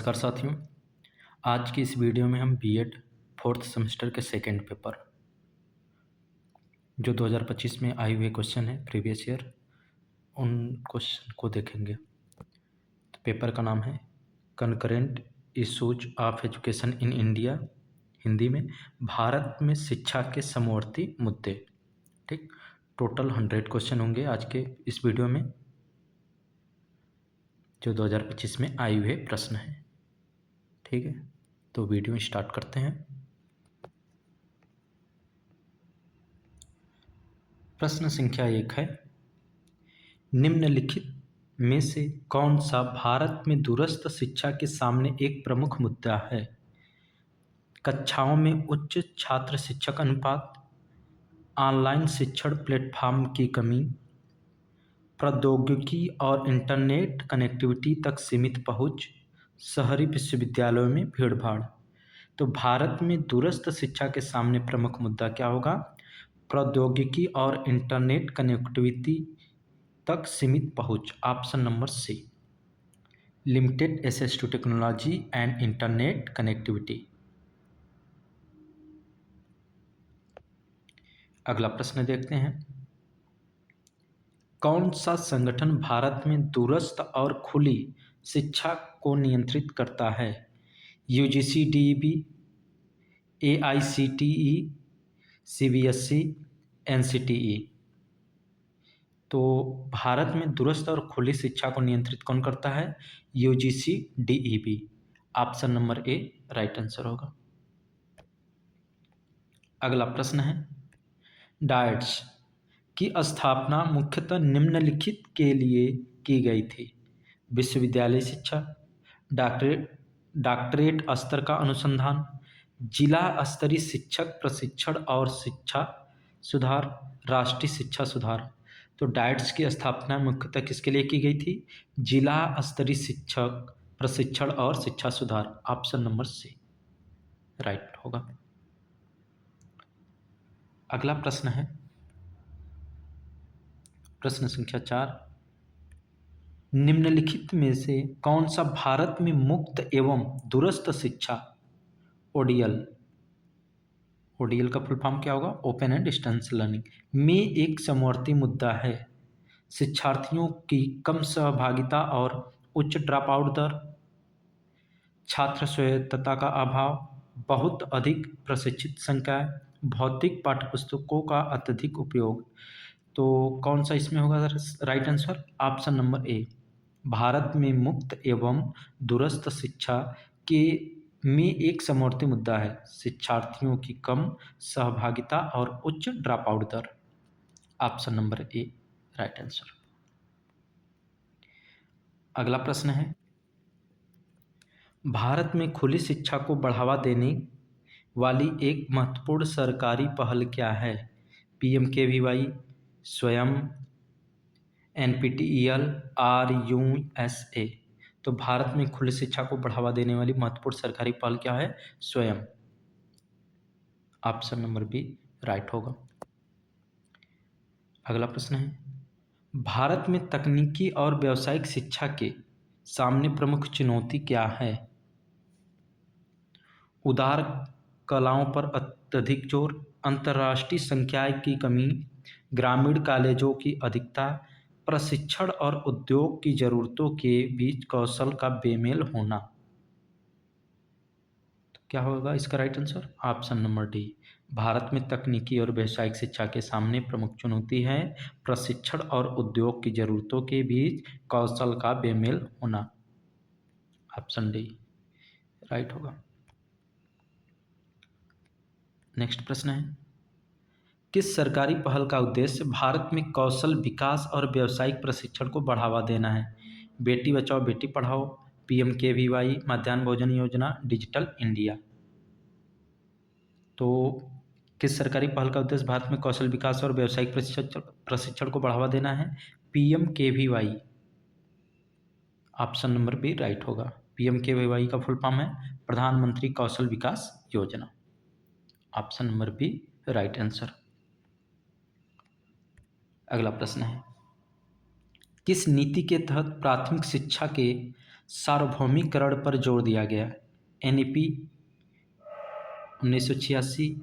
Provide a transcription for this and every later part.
नमस्कार साथियों। आज की इस वीडियो में हम बीएड फोर्थ सेमेस्टर के सेकंड पेपर जो 2025 में आए हुए क्वेश्चन है प्रीवियस ईयर, उन क्वेश्चन को देखेंगे। तो पेपर का नाम है concurrent issues of education in India, Hindi में भारत में शिक्षा के समवर्ती मुद्दे। ठीक, टोटल 100 क्वेश्चन होंगे आज के इस वीडियो में, जो 2025 में आए हुए प्रश्न हैं। ठीक है, तो वीडियो स्टार्ट करते हैं। प्रश्न संख्या 1 है, निम्नलिखित में से कौन सा भारत में दूरस्थ शिक्षा के सामने एक प्रमुख मुद्दा है? कक्षाओं में उच्च छात्र शिक्षक अनुपात, ऑनलाइन शिक्षण प्लेटफॉर्म की कमी, प्रौद्योगिकी और इंटरनेट कनेक्टिविटी तक सीमित पहुंच, शहरी विश्वविद्यालयों में भीड़भाड़। तो भारत में दूरस्थ शिक्षा के सामने प्रमुख मुद्दा क्या होगा? प्रौद्योगिकी और इंटरनेट कनेक्टिविटी तक सीमित पहुंच। Option number C, limited access to technology and internet connectivity. अगला प्रश्न देखते हैं, कौन सा संगठन भारत में दूरस्थ और खुली शिक्षा को नियंत्रित करता है? UGC, DEB, AICTE, CBSE, NCTE. तो भारत में दूरस्थ और खुली शिक्षा को नियंत्रित कौन करता है? UGC, DEB. Option number A right answer होगा। अगला प्रश्न है, डाइट्स की स्थापना मुख्यतः निम्नलिखित के लिए की गई थी? विश्वविद्यालय शिक्षा, डॉक्टरेट स्तर का अनुसंधान, जिला स्तरीय शिक्षक प्रशिक्षण और शिक्षा सुधार, राष्ट्रीय शिक्षा सुधार। तो डाइट्स की स्थापना मुख्यतः किसके लिए की गई थी? जिला स्तरीय शिक्षक प्रशिक्षण और शिक्षा सुधार। ऑप्शन नंबर सी राइट होगा। अगला प्रश्न है, प्रश्न संख्या 4, निम्नलिखित में से कौन सा भारत में मुक्त एवं दूरस्थ शिक्षा ओडीएल का फुल फॉर्म क्या होगा? ओपन एंड डिस्टेंस लर्निंग में एक समवर्ती मुद्दा है? शिक्षार्थियों की कम सहभागिता और उच्च ड्रॉप आउट दर, छात्र स्वायत्तता का अभाव, बहुत अधिक प्रशिक्षित संकाय, भौतिक पाठ्यपुस्तकों का अत्यधिक उपयोग। तो कौन सा इसमें होगा राइट आंसर? ऑप्शन नंबर ए, भारत में मुक्त एवं दूरस्थ शिक्षा के में एक समवर्ती मुद्दा है शिक्षार्थियों की कम सहभागिता और उच्च ड्रॉप आउट दर। Option number A right answer. अगला प्रश्न है, भारत में खुली शिक्षा को बढ़ावा देने वाली एक महत्वपूर्ण सरकारी पहल क्या है? पीएमकेवीवाई, स्वयं, एनपीटीईएल, आरयूएसए। तो भारत में खुली शिक्षा को बढ़ावा देने वाली महत्वपूर्ण सरकारी पहल क्या है? स्वयं। ऑप्शन नंबर बी राइट होगा। अगला प्रश्न है, भारत में तकनीकी और व्यावसायिक शिक्षा के सामने प्रमुख चुनौती क्या है? उदार कलाओं पर अत्यधिक जोर, अंतर्राष्ट्रीय संकाय की कमी, ग्रामीण कॉलेजों की अधिकता, प्रशिक्षण और उद्योग की जरूरतों के बीच कौशल का बेमेल होना। तो क्या होगा इसका right answer? Option number D, Bharat में तकनीकी और व्यावसायिक शिक्षा के सामने प्रमुख चुनौती है प्रशिक्षण और उद्योग की जरूरतों के बीच कौशल का बेमेल होना। ऑप्शन डी राइट होगा। नेक्स्ट प्रश्न है, किस सरकारी पहल का उद्देश्य भारत में कौशल विकास और व्यावसायिक प्रशिक्षण को बढ़ावा देना है? बेटी बचाओ बेटी पढ़ाओ, पीएमकेवीवाई, मध्याह्न भोजन योजना, डिजिटल इंडिया। तो किस सरकारी पहल का उद्देश्य भारत में कौशल विकास और व्यावसायिक प्रशिक्षण को बढ़ावा देना है? PMKVY. Option number B right होगा। पीएमकेवीवाई का फुल फॉर्म है Pradhan Mantri Kaushal Vikas Yojana. Option number B right answer. अगला प्रश्न है, किस नीति के तहत प्राथमिक शिक्षा के सार्वभौमिकरण पर जोर दिया गया? NEP 1986,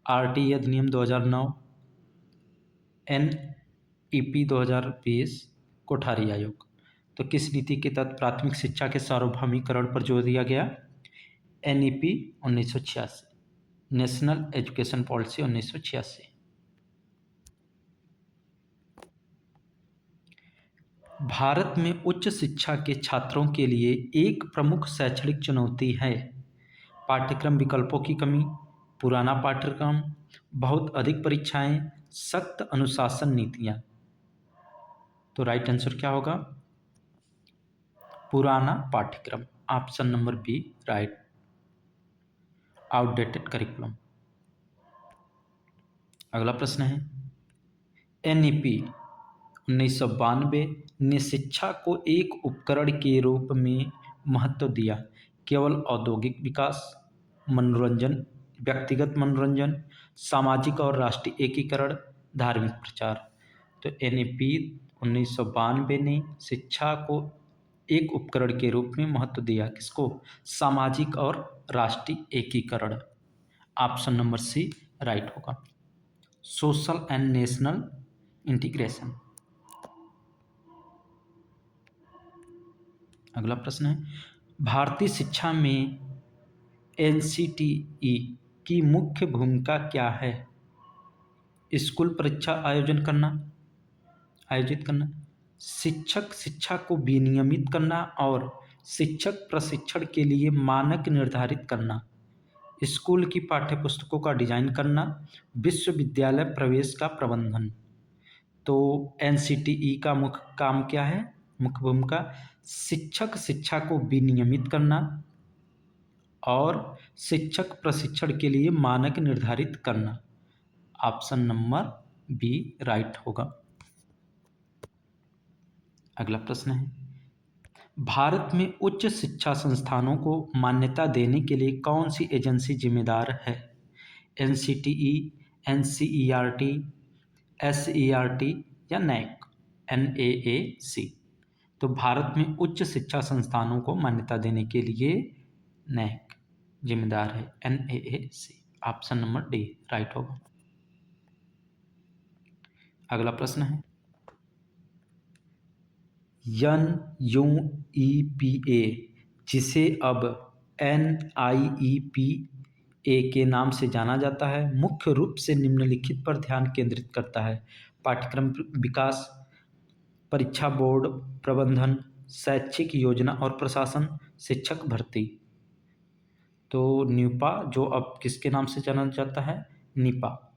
RTE अधिनियम 2009, NEP 2020, कोठारी आयोग। तो किस नीति के तहत प्राथमिक शिक्षा के सार्वभौमिकरण पर जोर दिया गया? NEP 1986, national education policy 1986। Bharat में उच्च शिक्षा के छात्रों के लिए एक प्रमुख शैक्षणिक चुनौती है। पाठ्यक्रम विकल्पों की कमी, पुराना पाठ्यक्रम, बहुत अधिक परीक्षाएं, सख्त अनुशासन नीतियां। तो राइट आंसर क्या होगा? पुराना पाठ्यक्रम। Option number B right, outdated curriculum. अगला प्रश्न है, NEP 1992 ने शिक्षा को एक उपकरण के रूप में महत्व दिया। केवल औद्योगिक विकास, मनोरंजन, व्यक्तिगत मनोरंजन, सामाजिक और राष्ट्रीय एकीकरण, धार्मिक प्रचार। तो NEP 1992 ने शिक्षा को एक उपकरण के रूप में महत्व दिया। किसको? सामाजिक और राष्ट्रीय एकीकरण। ऑप्शन नंबर सी राइट होगा, सोशल एंड नेशनल इंटीग्रेशन। अगला प्रश्न है, भारतीय शिक्षा में NCTE की मुख्य भूमिका क्या है? स्कूल परीक्षा आयोजित करना, शिक्षक शिक्षा को विनियमित करना और शिक्षक प्रशिक्षण के लिए मानक निर्धारित करना, स्कूल की पाठ्यपुस्तकों का डिजाइन करना, विश्वविद्यालय प्रवेश का प्रबंधन। तो NCTE का मुख्य काम क्या है? मुख्य भूमिका शिक्षक शिक्षा को विनियमित करना और शिक्षक प्रशिक्षण के लिए मानक निर्धारित करना। ऑप्शन नंबर बी राइट होगा। अगला प्रश्न है, भारत में उच्च शिक्षा संस्थानों को मान्यता देने के लिए कौन सी एजेंसी जिम्मेदार है? NCTE, NCERT, SERT या NAAC? तो भारत में उच्च शिक्षा संस्थानों को मान्यता देने के लिए NAAC जिम्मेदार है, NAAC। Option number D right होगा। अगला प्रश्न है, NUEPA जिसे अब NIEPA के नाम से जाना जाता है, मुख्य रूप से निम्नलिखित पर ध्यान केंद्रित करता है: पाठ्यक्रम विकास, परीक्षा बोर्ड प्रबंधन, शैक्षिक योजना और प्रशासन, शिक्षक भर्ती। तो न्यूपा जो अब किसके नाम से जाना जाता है? Nipah,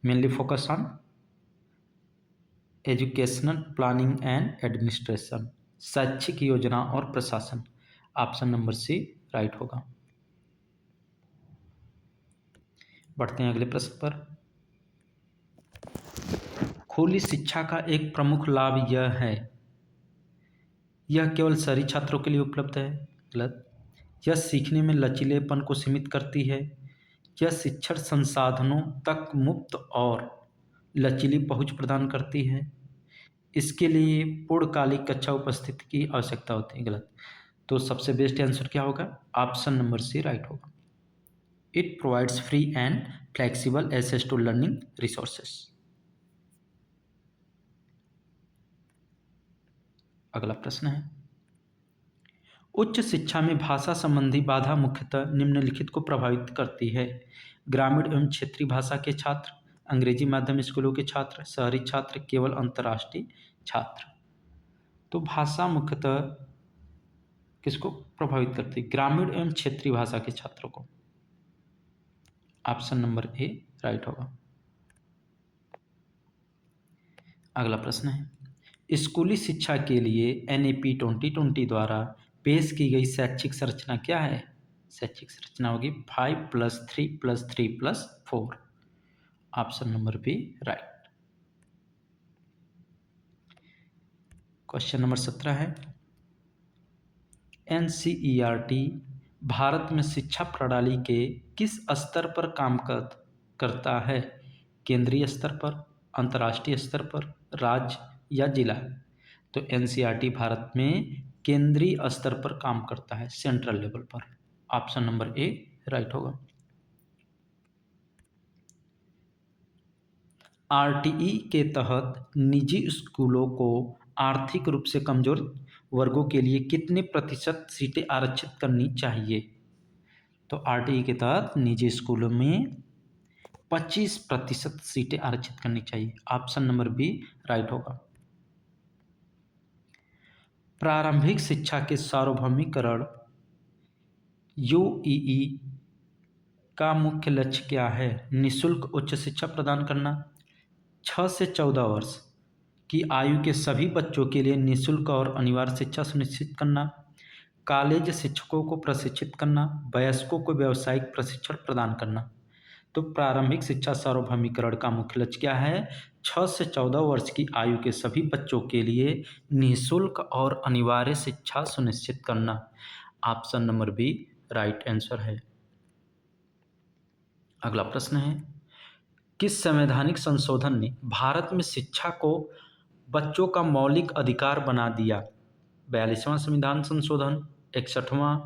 mainly focus on educational planning and administration, शैक्षिक योजना और प्रशासन। ऑप्शन नंबर सी राइट होगा। बढ़ते हैं अगले प्रश्न पर। खुली शिक्षा का एक प्रमुख लाभ यह है, यह केवल शहरी छात्रों के लिए उपलब्ध है। गलत। यह सीखने में लचीलेपन को सीमित करती है। यह शिक्षण संसाधनों तक मुफ्त और लचीली पहुंच प्रदान करती है। इसके लिए पूर्णकालिक कक्षा उपस्थिति की आवश्यकता होती है। गलत। तो सबसे बेस्ट आंसर क्या होगा? ऑप्शन नंबर सी राइट होगा। It provides free and flexible access to learning resources. अगला प्रश्न है, उच्च शिक्षा में भाषा संबंधी बाधा मुख्यतः निम्नलिखित को प्रभावित करती है: ग्रामीण एवं क्षेत्रीय भाषा के छात्र, अंग्रेजी माध्यम स्कूलों के छात्र, शहरी छात्र, केवल अंतर्राष्ट्रीय छात्र। तो भाषा मुख्यतः किसको प्रभावित करती है? ग्रामीण एवं क्षेत्रीय भाषा के छात्रों को। ऑप्शन नंबर ए राइट होगा। अगला प्रश्न है, स्कूली शिक्षा के लिए NEP 2020 द्वारा पेश की गई शैक्षिक संरचना क्या है? शैक्षिक संरचना होगी 5+3+3+4। Option number B right. Question number 17 है, NCERT भारत में शिक्षा प्रणाली के किस स्तर पर काम करता है? केंद्रीय स्तर पर, अंतर्राष्ट्रीय स्तर पर, राज्य या जिला? तो NCERT भारत में केंद्रीय स्तर पर काम करता है, सेंट्रल लेवल पर। ऑप्शन नंबर ए राइट होगा। आरटीई के तहत निजी स्कूलों को आर्थिक रूप से कमजोर वर्गों के लिए कितने प्रतिशत सीटें आरक्षित करनी चाहिए? तो आरटीई के तहत निजी स्कूलों में 25% सीटें आरक्षित करनी चाहिए। ऑप्शन नंबर बी राइट होगा। प्रारंभिक शिक्षा के सार्वभौमिकरण यूईई का मुख्य लक्ष्य क्या है? निःशुल्क उच्च शिक्षा प्रदान करना, 6 से 14 वर्ष की आयु के सभी बच्चों के लिए निःशुल्क और अनिवार्य शिक्षा सुनिश्चित करना, कॉलेज शिक्षकों को प्रशिक्षित करना, वयस्कों को व्यावसायिक प्रशिक्षण प्रदान करना। तो प्रारंभिक शिक्षा सार्वभौमिकरण का मुख्य लक्ष्य क्या है? 6 से 14 वर्ष की आयु के सभी बच्चों के लिए निःशुल्क और अनिवार्य शिक्षा सुनिश्चित करना। Option number B right answer है। अगला प्रश्न है, किस संवैधानिक संशोधन ने भारत में शिक्षा को बच्चों का मौलिक अधिकार बना दिया? 42वां संविधान संशोधन, 61वां,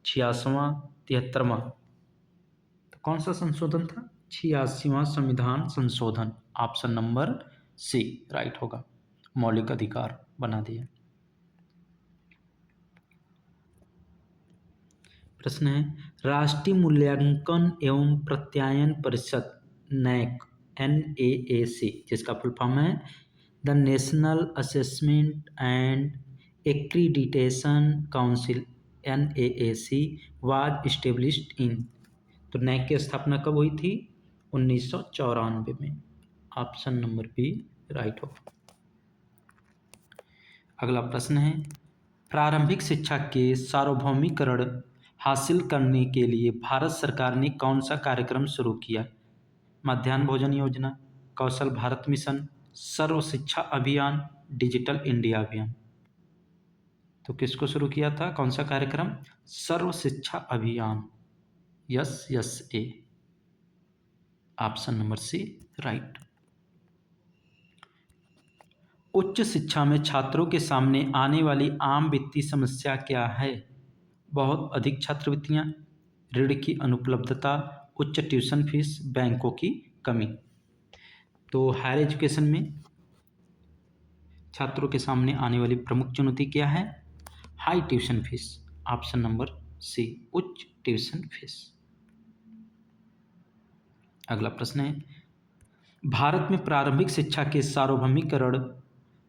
86वां, 73वां। तो कौन सा संशोधन था? 86वां संविधान संशोधन। ऑप्शन नंबर सी राइट होगा। मौलिक अधिकार बना दिया। प्रश्न है, राष्ट्रीय मूल्यांकन एवं प्रत्यायन परिषद नैक NAAC जिसका फुल फॉर्म है the national assessment and accreditation council NAAC was established in. तो नैक की स्थापना कब हुई थी? 1994 में। ऑप्शन नंबर बी राइट होगा। अगला प्रश्न है, प्रारंभिक शिक्षा के सार्वभौमिकरण हासिल करने के लिए भारत सरकार ने कौन सा कार्यक्रम शुरू किया? मध्याह्न भोजन योजना, कौशल भारत मिशन, सर्व शिक्षा अभियान, डिजिटल इंडिया अभियान। तो किसको शुरू किया था? कौन सा कार्यक्रम? सर्व Shiksha Abhiyan. SSA। Option number C right. उच्च शिक्षा में छात्रों के सामने आने वाली आम वित्तीय समस्या क्या है? बहुत अधिक छात्रवृत्तियां, ऋण की अनुपलब्धता, उच्च ट्यूशन फीस, बैंकों की कमी। तो हायर एजुकेशन में छात्रों के सामने आने वाली प्रमुख चुनौती क्या है? High tuition fees. Option number C उच्च ट्यूशन फीस। अगला प्रश्न है, भारत में प्रारंभिक शिक्षा के सार्वभौमिकरण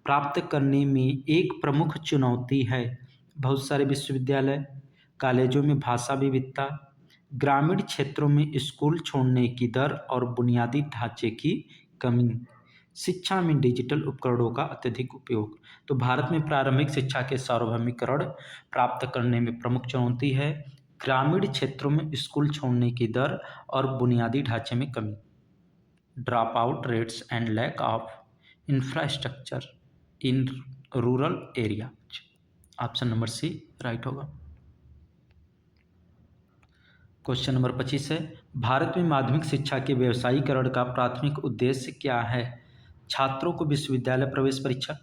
प्राप्त करने में एक प्रमुख चुनौती है। बहुत सारे विश्वविद्यालय, कॉलेजों में भाषा विविधता, ग्रामीण क्षेत्रों में स्कूल छोड़ने की दर और बुनियादी ढांचे की कमी, शिक्षा में डिजिटल उपकरणों का अत्यधिक उपयोग। तो भारत में प्रारंभिक शिक्षा के सार्वभौमिकरण प्राप्त करने में प्रमुख चुनौती है ग्रामीण क्षेत्रों में स्कूल छोड़ने की दर और बुनियादी ढांचे में कमी, drop out rates and lack of infrastructure in rural area. Option number C right होगा। क्वेश्चन नंबर 25 है, भारत में माध्यमिक शिक्षा के व्यावसायीकरण का प्राथमिक उद्देश्य क्या है? छात्रों को विश्वविद्यालय प्रवेश परीक्षा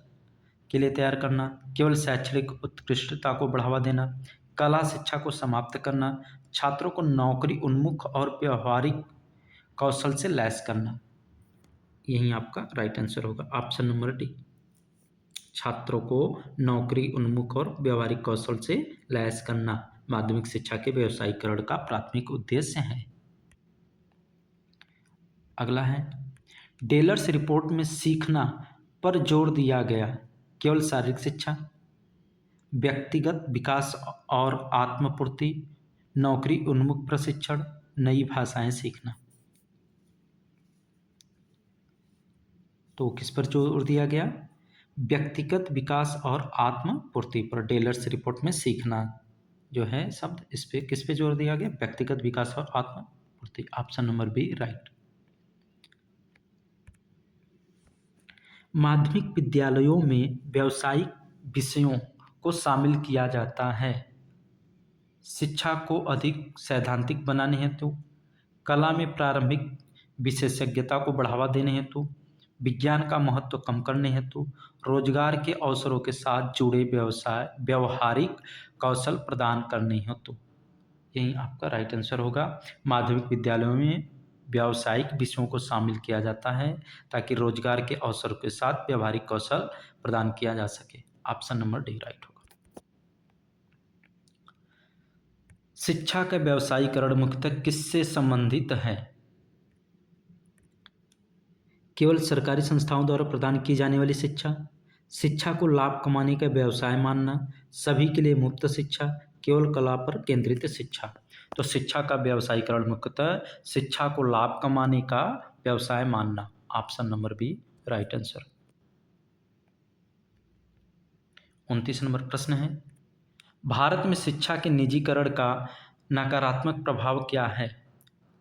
के लिए तैयार करना, केवल शैक्षणिक उत्कृष्टता को बढ़ावा देना, कला शिक्षा को समाप्त करना, छात्रों को नौकरी उन्मुख और व्यवहारिक कौशल से लैस करना। यही आपका राइट आंसर होगा। ऑप्शन नंबर डी, छात्रों को नौकरी उन्मुख और व्यवहारिक कौशल से लैस करना माध्यमिक शिक्षा के व्यावसायीकरण का प्राथमिक उद्देश्य है। अगला है, डेलर्स रिपोर्ट में सीखना पर जोर दिया गया, केवल शारीरिक शिक्षा, व्यक्तिगत विकास और आत्मपूर्ति, नौकरी उन्मुख प्रशिक्षण, नई भाषाएं सीखना। तो किस पर जोर दिया गया? व्यक्तिगत विकास और आत्मपूर्ति पर। डेलर्स रिपोर्ट में सीखना जो है शब्द, इस पे किस पे जोर दिया गया? व्यक्तिगत विकास और आत्मपूर्ति। Option number B right. माध्यमिक विद्यालयों में व्यावसायिक विषयों को शामिल किया जाता है शिक्षा को अधिक सैद्धांतिक बनाने हेतु, कला में प्रारंभिक विशेषज्ञता को बढ़ावा देने हेतु, विज्ञान का महत्व कम करने हेतु, रोजगार के अवसरों के साथ जुड़े व्यवहारिक कौशल प्रदान करने हेतु। यही आपका राइट आंसर होगा। माध्यमिक विद्यालयों में व्यावसायिक विषयों को शामिल किया जाता है ताकि रोजगार के अवसरों के साथ व्यावहारिक कौशल प्रदान किया जा सके। ऑप्शन नंबर डी राइट होगा। शिक्षा का व्यावसायीकरण मुख्यतः किससे संबंधित है? केवल सरकारी संस्थाओं द्वारा प्रदान की जाने वाली शिक्षा, शिक्षा को लाभ कमाने का व्यवसाय मानना, सभी के लिए मुफ्त शिक्षा, केवल कला पर केंद्रित शिक्षा। तो शिक्षा का व्यवसायीकरण मुख्यतः शिक्षा को लाभ कमाने का व्यवसाय मानना। Option number B right answer. 29 number प्रश्न है, भारत में शिक्षा के निजीकरण का नकारात्मक प्रभाव क्या है?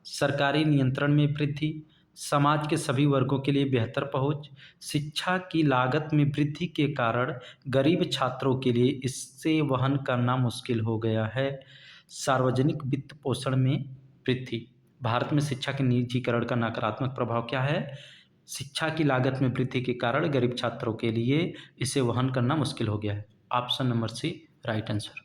सरकारी नियंत्रण में वृद्धि, समाज के सभी वर्गों के लिए बेहतर पहुंच, शिक्षा की लागत में वृद्धि के कारण गरीब छात्रों के लिए इससे वहन करना मुश्किल हो गया है, सार्वजनिक वित्त पोषण में वृद्धि। भारत में शिक्षा के निजीकरण का नकारात्मक प्रभाव क्या है? शिक्षा की लागत में वृद्धि के कारण गरीब छात्रों के लिए इसे वहन करना मुश्किल हो गया है। Option number C right answer.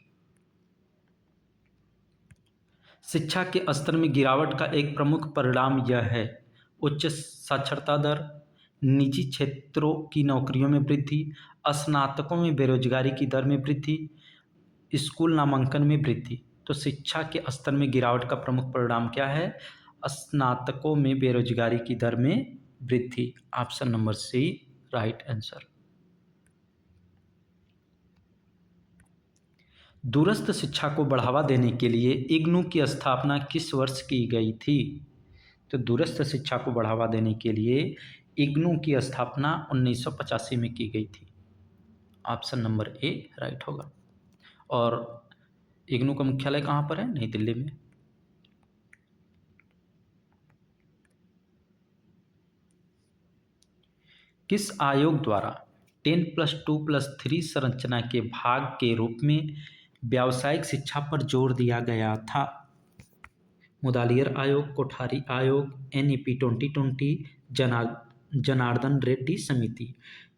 शिक्षा के स्तर में गिरावट का एक प्रमुख परिणाम यह है: उच्च साक्षरता दर, निजी क्षेत्रों की नौकरियों में वृद्धि, स्नातकों में बेरोजगारी की दर में वृद्धि, स्कूल नामांकन में वृद्धि। तो शिक्षा के स्तर में गिरावट का प्रमुख परिणाम क्या है? स्नातकों में बेरोजगारी की दर में वृद्धि। Option number C right answer. दूरस्थ शिक्षा को बढ़ावा देने के लिए इग्नू की स्थापना किस वर्ष की गई थी? तो दूरस्थ शिक्षा को बढ़ावा देने के लिए इग्नू की स्थापना 1985 में की गई थी। ऑप्शन नंबर ए राइट होगा। और इग्नू का मुख्यालय कहाँ पर है? नई दिल्ली में। किस आयोग द्वारा 10+2+3 संरचना के भाग के रूप में व्यावसायिक शिक्षा पर जोर दिया गया था? मुदालियर आयोग, कोठारी आयोग, NEP 2020, जनार्दन रेड्डी समिति।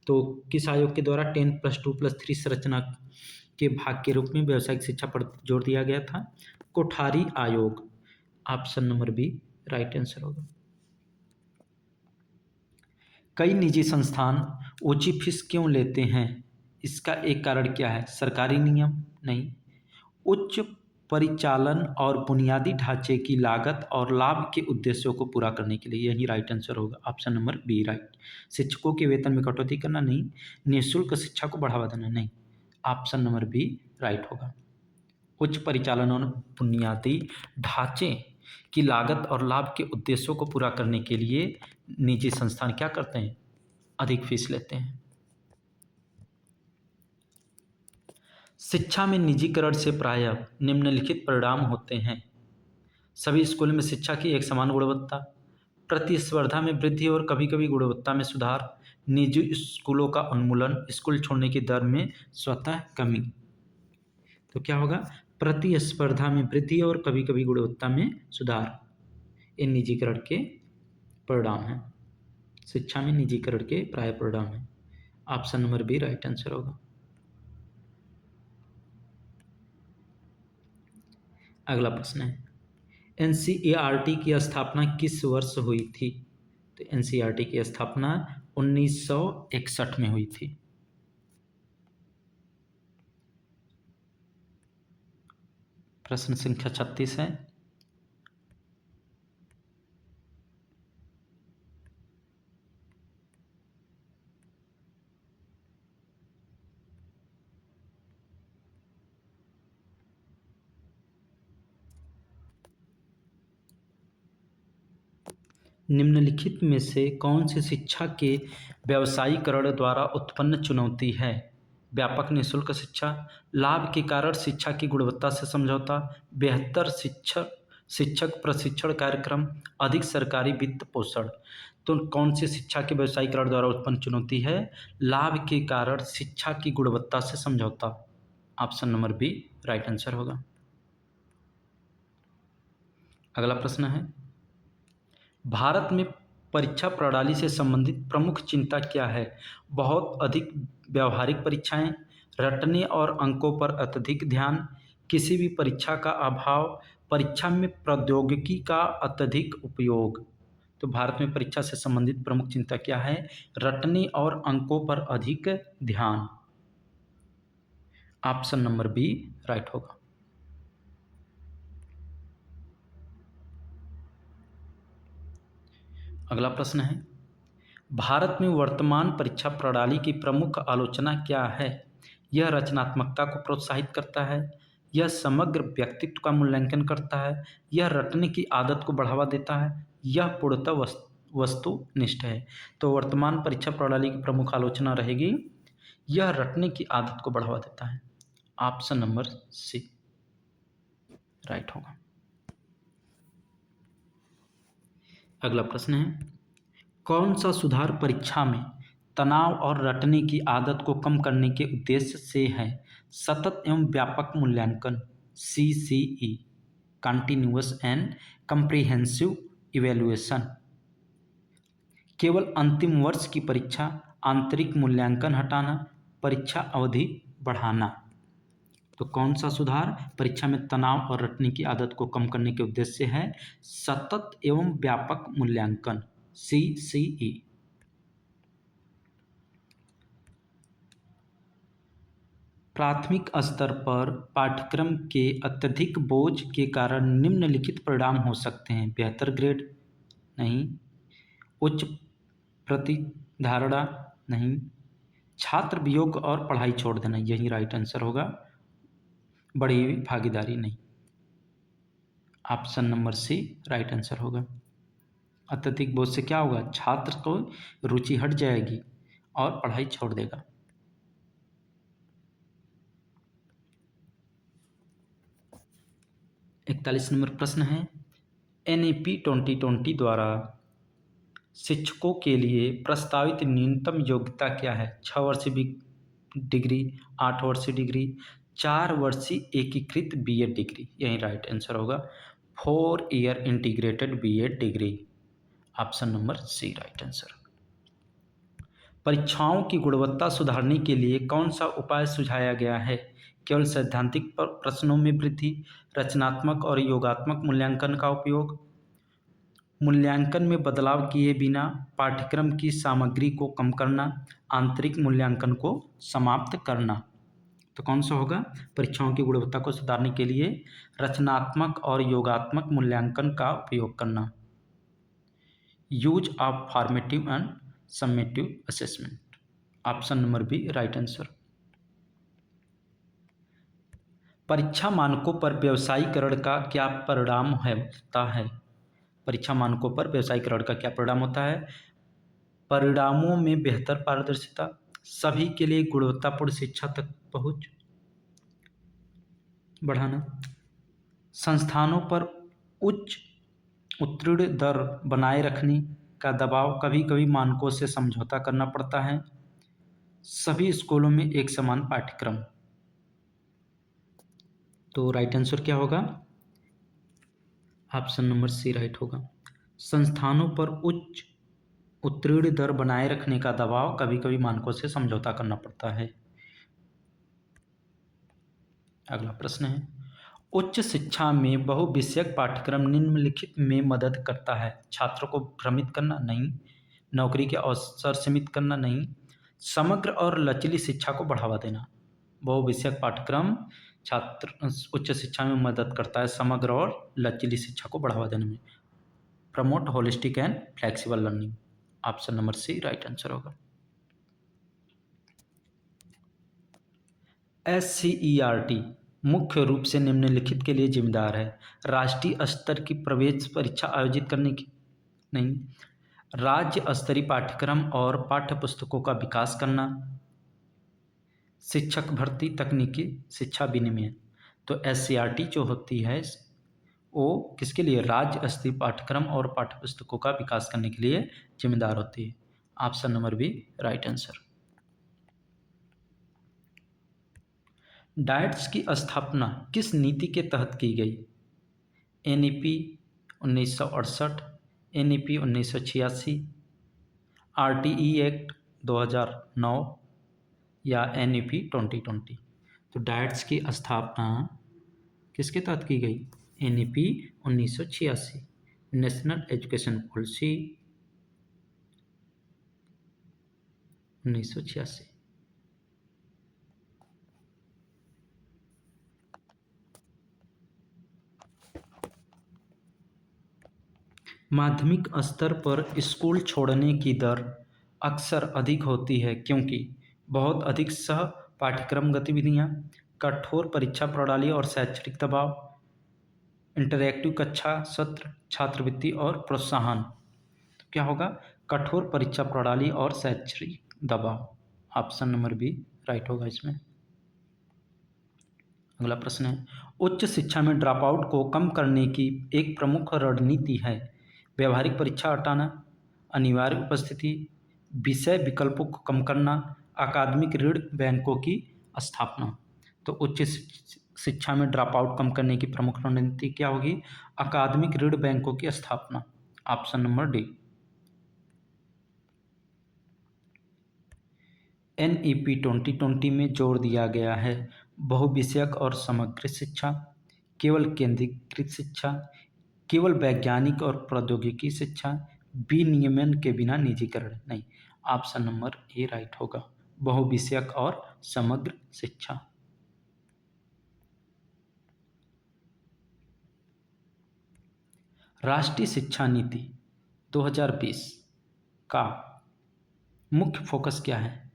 तो किस आयोग के द्वारा 10+2+3 संरचना के भाग के रूप में व्यावसायिक शिक्षा पर जोर दिया गया था? कोठारी आयोग। Option number B right answer होगा। कई निजी संस्थान ऊंची फीस क्यों लेते हैं? इसका एक कारण क्या है? सरकारी नियम? नहीं। उच्च परिचालन और बुनियादी ढांचे की लागत और लाभ के उद्देश्यों को पूरा करने के लिए। यही राइट आंसर होगा। Option number B right. शिक्षकों के वेतन में कटौती करना? नहीं। निःशुल्क शिक्षा को बढ़ावा देना? नहीं। ऑप्शन नंबर बी राइट होगा। उच्च परिचालन और बुनियादी ढांचे की लागत और लाभ के उद्देश्यों को पूरा करने के लिए निजी संस्थान क्या करते हैं? अधिक फीस लेते हैं। शिक्षा में निजीकरण से प्रायः निम्नलिखित परिणाम होते हैं: सभी स्कूलों में शिक्षा की एक समान गुणवत्ता, प्रतिस्पर्धा में वृद्धि और कभी-कभी गुणवत्ता में सुधार, निजी स्कूलों का उन्मूलन, स्कूल छोड़ने की दर में स्वतः कमी। तो क्या होगा? प्रतिस्पर्धा में वृद्धि और कभी-कभी गुणवत्ता में सुधार। ये निजीकरण के परिणाम हैं। शिक्षा में निजीकरण के प्राय परिणाम हैं। Option number B right answer होगा। अगला प्रश्न है, NCERT की स्थापना किस वर्ष हुई थी? तो NCERT की स्थापना 1961 में हुई थी। प्रश्न संख्या 36 है, निम्नलिखित में से कौन सी शिक्षा के व्यावसायीकरण द्वारा उत्पन्न चुनौती है? व्यापक निःशुल्क शिक्षा, लाभ के कारण शिक्षा की गुणवत्ता से समझौता, बेहतर शिक्षक प्रशिक्षण कार्यक्रम, अधिक सरकारी वित्त पोषण। तो कौन सी शिक्षा के व्यावसायीकरण द्वारा उत्पन्न चुनौती है? लाभ के कारण शिक्षा की गुणवत्ता से समझौता। Option number B right answer होगा। अगला प्रश्न है, भारत में परीक्षा प्रणाली से संबंधित प्रमुख चिंता क्या है? बहुत अधिक व्यावहारिक परीक्षाएं, रटने और अंकों पर अत्यधिक ध्यान, किसी भी परीक्षा का अभाव, परीक्षा में प्रौद्योगिकी का अत्यधिक उपयोग। तो भारत में परीक्षा से संबंधित प्रमुख चिंता क्या है? रटने और अंकों पर अधिक ध्यान। ऑप्शन नंबर बी राइट होगा। अगला प्रश्न है, भारत में वर्तमान परीक्षा प्रणाली की प्रमुख आलोचना क्या है? यह रचनात्मकता को प्रोत्साहित करता है, यह समग्र व्यक्तित्व का मूल्यांकन करता है, यह रटने की आदत को बढ़ावा देता है, यह पूर्णतः वस्तुनिष्ठ है। तो वर्तमान परीक्षा प्रणाली की प्रमुख आलोचना रहेगी, यह रटने की आदत को बढ़ावा देता है। ऑप्शन नंबर सी राइट होगा। अगला प्रश्न है, कौन सा सुधार परीक्षा में तनाव और रटने की आदत को कम करने के उद्देश्य से है? सतत एवं व्यापक मूल्यांकन, CCE, continuous and comprehensive evaluation, केवल अंतिम वर्ष की परीक्षा, आंतरिक मूल्यांकन हटाना, परीक्षा अवधि बढ़ाना। तो कौन सा सुधार परीक्षा में तनाव और रटने की आदत को कम करने के उद्देश्य से है? सतत एवं व्यापक मूल्यांकन, CCE। प्राथमिक स्तर पर पाठ्यक्रम के अत्यधिक बोझ के कारण निम्नलिखित परिणाम हो सकते हैं। बेहतर ग्रेड नहीं, उच्च प्रतिधारणा नहीं, छात्र वियोग और पढ़ाई छोड़ देना, यही राइट आंसर होगा। बड़ी भागीदारी नहीं, option number C right answer होगा। अत्यधिक बोझ से क्या होगा? छात्र को रुचि हट जाएगी और पढ़ाई छोड़ देगा। इकतालीस नंबर प्रश्न है, NAP 2020 द्वारा शिक्षकों के लिए प्रस्तावित न्यूनतम योग्यता क्या है? 6 वर्षीय डिग्री, 8 वर्षीय डिग्री, 4 वर्षीय एकीकृत BEd डिग्री, यही राइट आंसर होगा। 4 year integrated BEd degree, option number C right answer. परीक्षाओं की गुणवत्ता सुधारने के लिए कौन सा उपाय सुझाया गया है? केवल सैद्धांतिक प्रश्नों में वृद्धि, रचनात्मक और योगात्मक मूल्यांकन का उपयोग, मूल्यांकन में बदलाव किए बिना पाठ्यक्रम की सामग्री को कम करना, आंतरिक मूल्यांकन को समाप्त करना। तो कौन सा होगा? परीक्षाओं की गुणवत्ता को सुधारने के लिए रचनात्मक और योगात्मक मूल्यांकन का उपयोग करना, use of formative and summative assessment, option number B right answer. परीक्षा मानकों पर व्यवसायीकरण का क्या परिणाम होता है? परीक्षा मानकों पर व्यवसायीकरण का क्या परिणाम होता है? परिणामों में बेहतर पारदर्शिता, सभी के लिए गुणवत्तापूर्ण शिक्षा तक पहुंच बढ़ाना, संस्थानों पर उच्च उत्तीर्ण दर बनाए रखने का दबाव, कभी कभी मानकों से समझौता करना पड़ता है, सभी स्कूलों में एक समान पाठ्यक्रम। तो राइट आंसर क्या होगा? ऑप्शन नंबर सी राइट होगा। संस्थानों पर उच्च उत्तीर्ण दर बनाए रखने का दबाव, कभी कभी मानकों से समझौता करना पड़ता है। अगला प्रश्न है, उच्च शिक्षा में बहुविषयक पाठ्यक्रम निम्नलिखित में मदद करता है? छात्रों को भ्रमित करना नहीं, नौकरी के अवसर सीमित करना नहीं, समग्र और लचीली शिक्षा को बढ़ावा देना। बहुविषयक पाठ्यक्रम छात्र उच्च शिक्षा में मदद करता है समग्र और लचीली शिक्षा को बढ़ावा देने में। Promote holistic and flexible learning, option number C right answer होगा। SCERT मुख्य रूप से निम्नलिखित के लिए जिम्मेदार है? राष्ट्रीय स्तर की प्रवेश परीक्षा आयोजित करने की नहीं, राज्य स्तरीय पाठ्यक्रम और पाठ्य पुस्तकों का विकास करना, शिक्षक भर्ती, तकनीकी शिक्षा विनिमय। तो SCERT जो होती है वो किसके लिए? राज्य स्तरीय पाठ्यक्रम और पाठ्य पुस्तकों का विकास करने के लिए जिम्मेदार होती है। Option number B right answer. DIETs की स्थापना किस नीति के तहत की गई? NEP 1968, NEP 1986, RTE एक्ट 2009 या NEP 2020। तो डाइट्स की स्थापना किसके तहत की गई? NEP 1986, national education policy 1986। माध्यमिक स्तर पर स्कूल छोड़ने की दर अक्सर अधिक होती है क्योंकि बहुत अधिक सह पाठ्यक्रम गतिविधियाँ, कठोर परीक्षा प्रणाली और शैक्षणिक दबाव, इंटरैक्टिव कक्षा सत्र, छात्रवृत्ति और प्रोत्साहन। तो क्या होगा? कठोर परीक्षा प्रणाली और शैक्षणिक दबाव। ऑप्शन नंबर बी राइट होगा इसमें। अगला प्रश्न है, उच्च शिक्षा में ड्रॉप आउट को कम करने की एक प्रमुख रणनीति है व्यावहारिक परीक्षा हटाना, अनिवार्य उपस्थिति, विषय विकल्पों को कम करना, अकादमिक ऋण बैंकों की स्थापना। तो उच्च शिक्षा में ड्रॉप आउट कम करने की प्रमुख रणनीति क्या होगी? अकादमिक ऋण बैंकों की स्थापना। Option number D. NEP 2020 में जोर दिया गया है बहुविषयक और समग्र शिक्षा, केवल केंद्रीकृत शिक्षा, केवल वैज्ञानिक और प्रौद्योगिकी शिक्षा, विनियमन के बिना निजीकरण नहीं। ऑप्शन नंबर ए राइट होगा, बहुविषयक और समग्र शिक्षा। राष्ट्रीय शिक्षा नीति 2020 का मुख्य फोकस क्या है?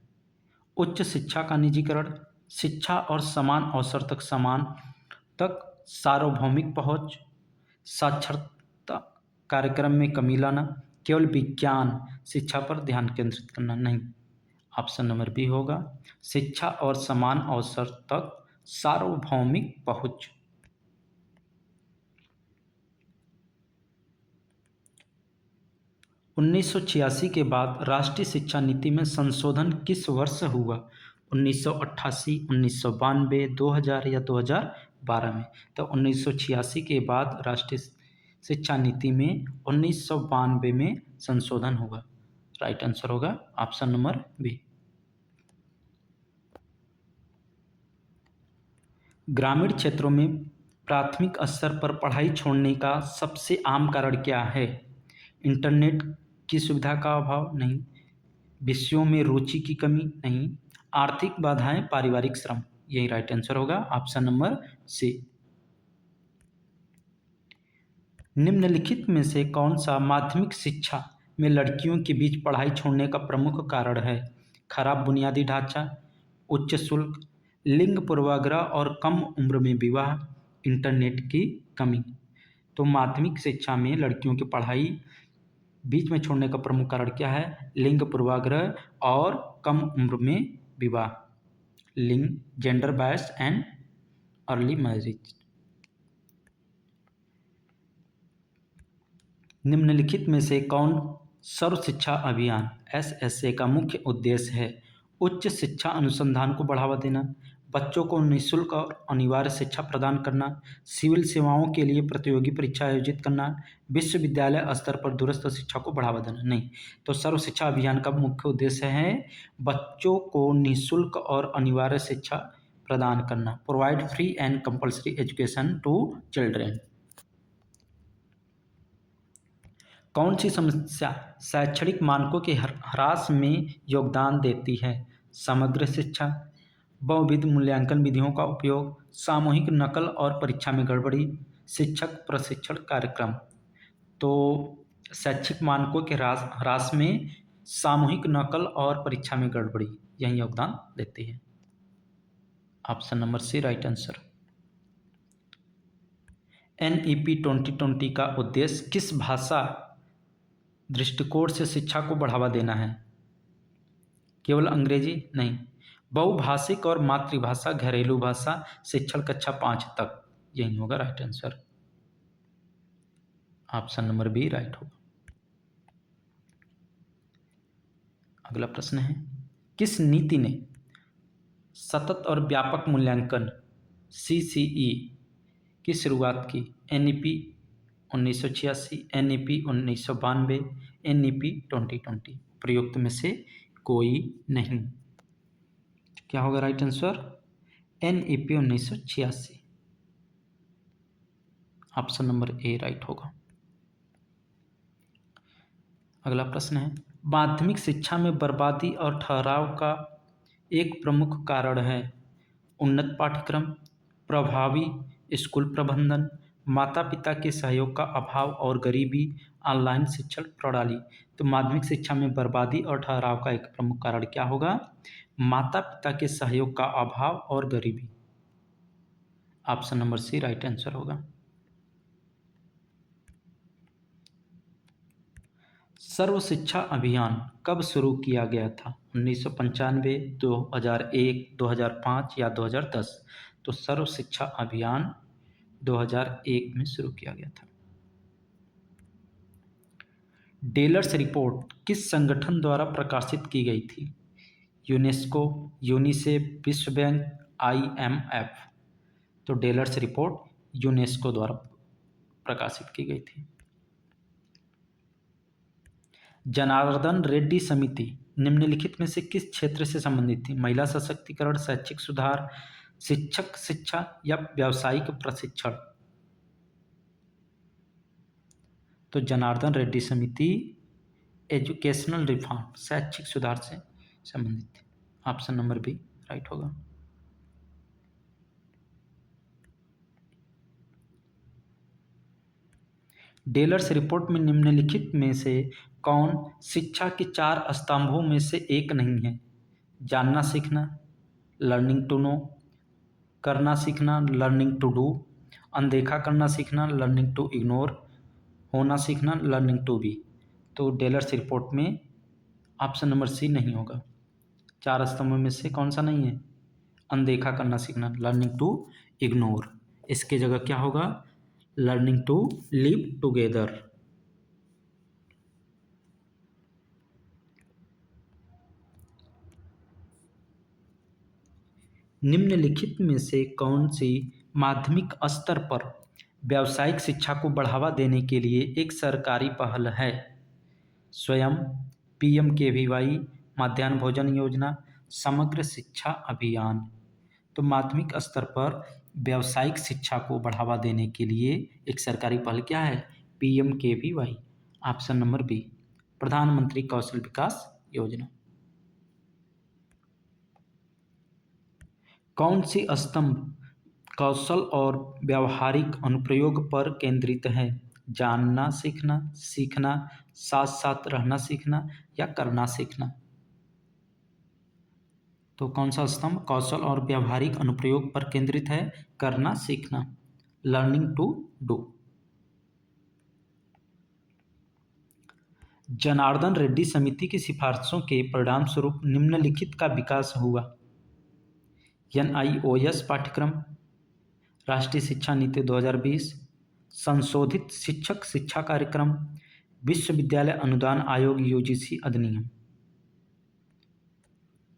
उच्च शिक्षा का निजीकरण, शिक्षा और समान अवसर तक सार्वभौमिक पहुंच, साक्षरता कार्यक्रम में कमी लाना, केवल विज्ञान शिक्षा पर ध्यान केंद्रित करना नहीं। ऑप्शन नंबर बी होगा, शिक्षा और समान अवसर तक सार्वभौमिक पहुंच। उन्नीस के बाद राष्ट्रीय शिक्षा नीति में संशोधन किस वर्ष हुआ? 1988, 1992, 2000 या 2012 में? तो 1986 के बाद राष्ट्रीय शिक्षा नीति में 1992 में संशोधन होगा। राइट आंसर होगा ऑप्शन नंबर बी। ग्रामीण क्षेत्रों में प्राथमिक स्तर पर पढ़ाई छोड़ने का सबसे आम कारण क्या है? इंटरनेट की सुविधा का अभाव नहीं, विषयों में रुचि की कमी नहीं, आर्थिक बाधाएं, पारिवारिक श्रम। यही राइट आंसर होगा ऑप्शन नंबर सी। निम्नलिखित में से कौन सा माध्यमिक शिक्षा में लड़कियों के बीच पढ़ाई छोड़ने का प्रमुख कारण है? खराब बुनियादी ढांचा, उच्च शुल्क, लिंग पूर्वाग्रह और कम उम्र में विवाह, इंटरनेट की कमी। तो माध्यमिक शिक्षा में लड़कियों की पढ़ाई बीच में छोड़ने का प्रमुख कारण क्या है? लिंग पूर्वाग्रह और कम उम्र में विवाह, लिंग gender bias and early marriage. निम्नलिखित में से कौन सर्व शिक्षा अभियान SSA का मुख्य उद्देश्य है? उच्च शिक्षा अनुसंधान को बढ़ावा देना, बच्चों को निःशुल्क और अनिवार्य शिक्षा प्रदान करना, सिविल सेवाओं के लिए प्रतियोगी परीक्षा आयोजित करना, विश्वविद्यालय स्तर पर दूरस्थ शिक्षा को बढ़ावा देना नहीं। तो सर्व शिक्षा अभियान का मुख्य उद्देश्य है बच्चों को निःशुल्क और अनिवार्य शिक्षा प्रदान करना, provide free and compulsory education to children. कौन सी समस्या शैक्षणिक मानकों के ह्रास में योगदान देती है? समग्र शिक्षा, बहुविध मूल्यांकन विधियों का उपयोग, सामूहिक नकल और परीक्षा में गड़बड़ी, शिक्षक प्रशिक्षण कार्यक्रम। तो शैक्षिक मानकों के ह्रास में सामूहिक नकल और परीक्षा में गड़बड़ी यही योगदान देती है। Option number C right answer. NEP 2020 का उद्देश्य किस भाषा दृष्टिकोण से शिक्षा को बढ़ावा देना है? केवल अंग्रेजी नहीं, बहुभाषिक और मातृभाषा, घरेलू भाषा, शिक्षण कक्षा 5 तक। यही होगा right answer. Option number B right होगा। अगला प्रश्न है, किस नीति ने सतत और व्यापक मूल्यांकन CCE की शुरुआत की? NEP 1986, NEP 1992, NEP 2020। प्रयुक्त में से कोई नहीं। क्या होगा right answer? NEP 1986। Option number A right होगा। अगला प्रश्न है, माध्यमिक शिक्षा में बर्बादी और ठहराव का एक प्रमुख कारण है उन्नत पाठ्यक्रम, प्रभावी स्कूल प्रबंधन, माता पिता के सहयोग का अभाव और गरीबी, ऑनलाइन शिक्षण प्रणाली। तो माध्यमिक शिक्षा में बर्बादी और ठहराव का एक प्रमुख कारण क्या होगा? माता पिता के सहयोग का अभाव और गरीबी। Option number C right answer होगा। सर्व शिक्षा अभियान कब शुरू किया गया था? 1995, 2001, 2005 या 2010? तो सर्व शिक्षा अभियान 2001 में शुरू किया गया था। डेलर्स रिपोर्ट किस संगठन द्वारा प्रकाशित की गई थी? यूनेस्को, यूनिसेफ, विश्व बैंक, IMF? तो डेलर्स रिपोर्ट यूनेस्को द्वारा प्रकाशित की गई थी। जनार्दन रेड्डी समिति निम्नलिखित में से किस क्षेत्र से संबंधित थी? महिला सशक्तिकरण, शैक्षिक सुधार, शिक्षक शिक्षा या व्यावसायिक प्रशिक्षण? तो जनार्दन रेड्डी समिति एजुकेशनल रिफॉर्म, शैक्षिक सुधार से संबंधित थी। ऑप्शन नंबर बी राइट होगा। डेलर्स रिपोर्ट में निम्नलिखित में से कौन शिक्षा के 4 स्तंभों में से एक नहीं है? जानना सीखना, लर्निंग टू नो, करना सीखना, लर्निंग टू डू, अनदेखा करना सीखना, लर्निंग टू इग्नोर, होना सीखना, लर्निंग टू बी। तो डेलर्स रिपोर्ट में ऑप्शन नंबर सी नहीं होगा। 4 स्तंभों में से कौन सा नहीं है? अनदेखा करना सीखना, लर्निंग टू इग्नोर। इसके जगह क्या होगा? Learning to live together. निम्नलिखित में से कौन सी माध्यमिक स्तर पर व्यावसायिक शिक्षा को बढ़ावा देने के लिए एक सरकारी पहल है? स्वयं, PMKVY, मध्याह्न भोजन योजना, समग्र शिक्षा अभियान? तो माध्यमिक स्तर पर व्यावसायिक शिक्षा को बढ़ावा देने के लिए एक सरकारी पहल क्या है? PMKVY। ऑप्शन नंबर बी, प्रधानमंत्री कौशल विकास योजना। कौन सी स्तंभ कौशल और व्यावहारिक अनुप्रयोग पर केंद्रित है? जानना सीखना, सीखना, साथ साथ रहना सीखना या करना सीखना? तो कौन सा स्तंभ कौशल और व्यावहारिक अनुप्रयोग पर केंद्रित है? करना सीखना, learning to do. Janardhan Reddy समिति की सिफारिशों के परिणाम स्वरूप निम्नलिखित का विकास हुआ? NIOS पाठ्यक्रम, राष्ट्रीय शिक्षा नीति 2020, संशोधित शिक्षक शिक्षा कार्यक्रम, विश्वविद्यालय अनुदान आयोग UGC अधिनियम?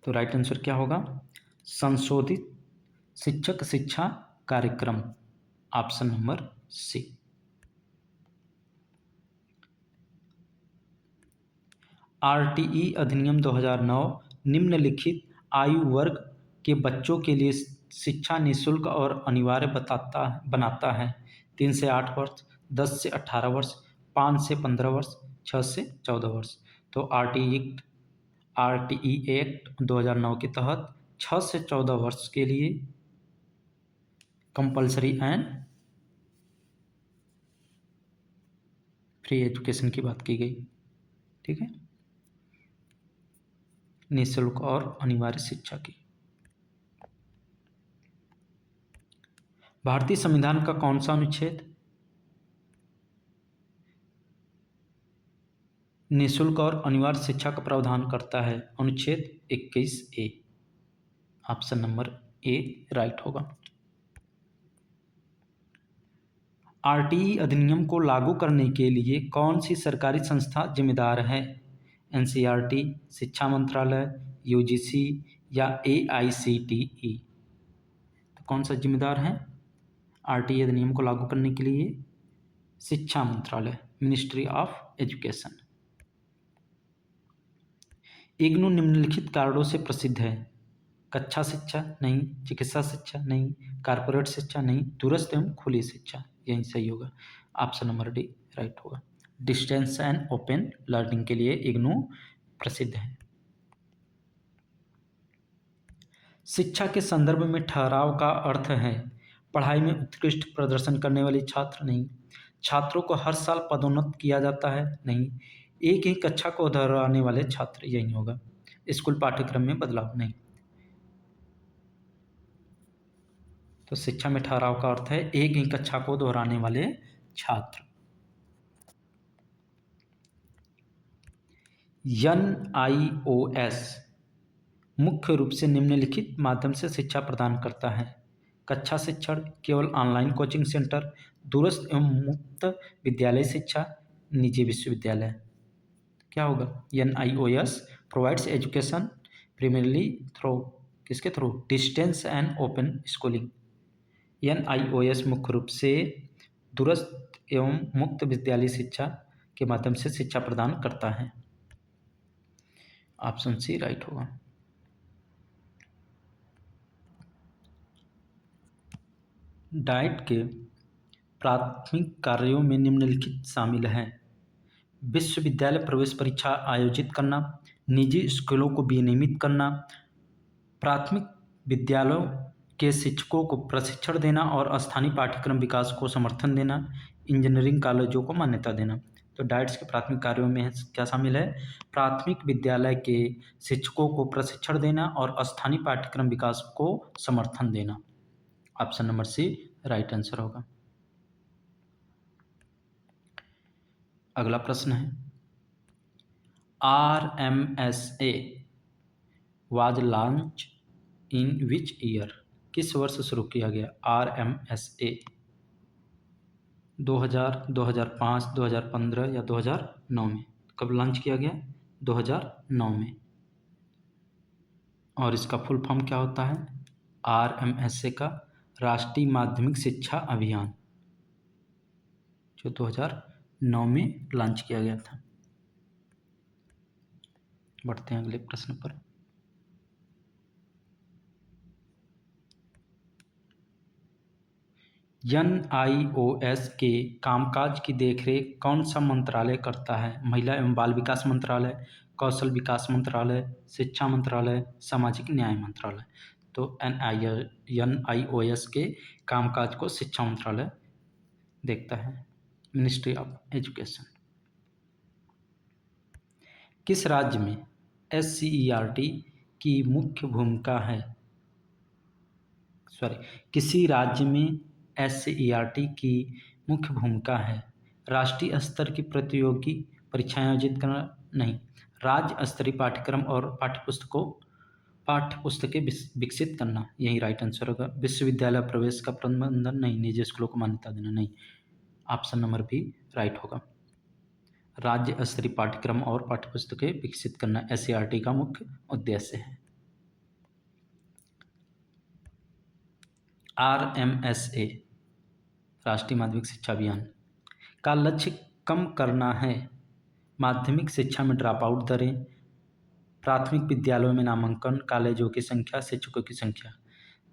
तो राइट आंसर क्या होगा? संशोधित शिक्षक शिक्षा कार्यक्रम। ऑप्शन नंबर सी। RTE अधिनियम 2009 निम्नलिखित आयु वर्ग के बच्चों के लिए शिक्षा निःशुल्क और अनिवार्य बनाता है? 3 से 8 वर्ष, 10 से 18 वर्ष, 5 से 15 वर्ष, 6 से 14 वर्ष? तो RTE एक्ट 2009 के तहत 6 से 14 वर्ष के लिए कंपल्सरी एंड फ्री एजुकेशन की बात की गई। ठीक है, निःशुल्क और अनिवार्य शिक्षा की। भारतीय संविधान का कौन सा अनुच्छेद निःशुल्क और अनिवार्य शिक्षा का प्रावधान करता है? अनुच्छेद 21A। Option number A right होगा। RTE अधिनियम को लागू करने के लिए कौन सी सरकारी संस्था जिम्मेदार है? NCERT, शिक्षा मंत्रालय, UGC या AICTE? तो कौन सा जिम्मेदार है RTE अधिनियम को लागू करने के लिए? शिक्षा मंत्रालय, मिनिस्ट्री ऑफ एजुकेशन। इग्नू निम्नलिखित कारणों से प्रसिद्ध है। कक्षा शिक्षा नहीं, चिकित्सा शिक्षा नहीं, कारपोरेट शिक्षा नहीं, दूरस्थ एवं खुली शिक्षा। यही सही होगा, ऑप्शन नंबर डी राइट होगा। डिस्टेंस एंड ओपन लर्निंग के लिए इग्नू प्रसिद्ध है। शिक्षा के संदर्भ में ठहराव का अर्थ है पढ़ाई में उत्कृष्ट प्रदर्शन करने वाले छात्र नहीं, छात्रों को हर साल पदोन्नत किया जाता है नहीं, एक ही कक्षा को दोहराने वाले छात्र। यही होगा, स्कूल पाठ्यक्रम में बदलाव नहीं। तो शिक्षा में ठहराव का अर्थ है एक ही कक्षा को दोहराने वाले छात्र। NIOS मुख्य रूप से निम्नलिखित माध्यम से शिक्षा प्रदान करता है। कक्षा शिक्षण, केवल ऑनलाइन कोचिंग सेंटर, दूरस्थ एवं मुक्त विद्यालय शिक्षा, निजी विश्वविद्यालय। क्या होगा? NIOS provides education primarily through किसके थ्रू? Distance and open schooling. NIOS मुख्य रूप से दूरस्थ एवं मुक्त विद्यालय शिक्षा के माध्यम से शिक्षा प्रदान करता है। ऑप्शन सी राइट होगा। डाइट के प्राथमिक कार्यों में निम्नलिखित शामिल हैं। विश्वविद्यालय प्रवेश परीक्षा आयोजित करना, निजी स्कूलों को विनियमित करना, प्राथमिक विद्यालयों के शिक्षकों को प्रशिक्षण देना और स्थानीय पाठ्यक्रम विकास को समर्थन देना, इंजीनियरिंग कॉलेजों को मान्यता देना। तो डाइट्स के प्राथमिक कार्यों में क्या शामिल है? प्राथमिक विद्यालय के शिक्षकों को प्रशिक्षण देना और स्थानीय पाठ्यक्रम विकास को समर्थन देना। Option number C right answer होगा। अगला प्रश्न है RMSA was launch in which year? किस वर्ष शुरू किया गया RMSA? 2000, 2005, 2015 या 2009 में? कब लॉन्च किया गया? 2009 में। और इसका फुल फॉर्म क्या होता है? RMSA का राष्ट्रीय माध्यमिक शिक्षा अभियान, जो 2009 में लॉन्च किया गया था। बढ़ते हैं अगले प्रश्न पर। NIOS के कामकाज की देखरेख कौन सा मंत्रालय करता है? महिला एवं बाल विकास मंत्रालय, कौशल विकास मंत्रालय, शिक्षा मंत्रालय, सामाजिक न्याय मंत्रालय। तो NIOS के कामकाज को शिक्षा मंत्रालय देखता है, मिनिस्ट्री ऑफ एजुकेशन। किस राज्य में SCERT की मुख्य भूमिका है? किसी राज्य में SCERT की मुख्य भूमिका है? राष्ट्रीय स्तर की प्रतियोगी परीक्षाएं आयोजित करना? नहीं। राज्य स्तरीय पाठ्यक्रम और पाठ्यपुस्तकें विकसित करना। यही राइट आंसर होगा। विश्वविद्यालय प्रवेश का प्रबंधन? नहीं। निजी स्कूलों को मान्यता देना? नहीं। ऑप्शन नंबर बी राइट होगा। राज्य स्तरीय पाठ्यक्रम और पाठ्यपुस्तकें विकसित करना SCERT का मुख्य उद्देश्य है। RMSA राष्ट्रीय माध्यमिक शिक्षा अभियान का लक्ष्य कम करना है माध्यमिक शिक्षा में ड्रॉप आउट दरें, प्राथमिक विद्यालयों में नामांकन, कॉलेजों की संख्या, शिक्षकों की संख्या।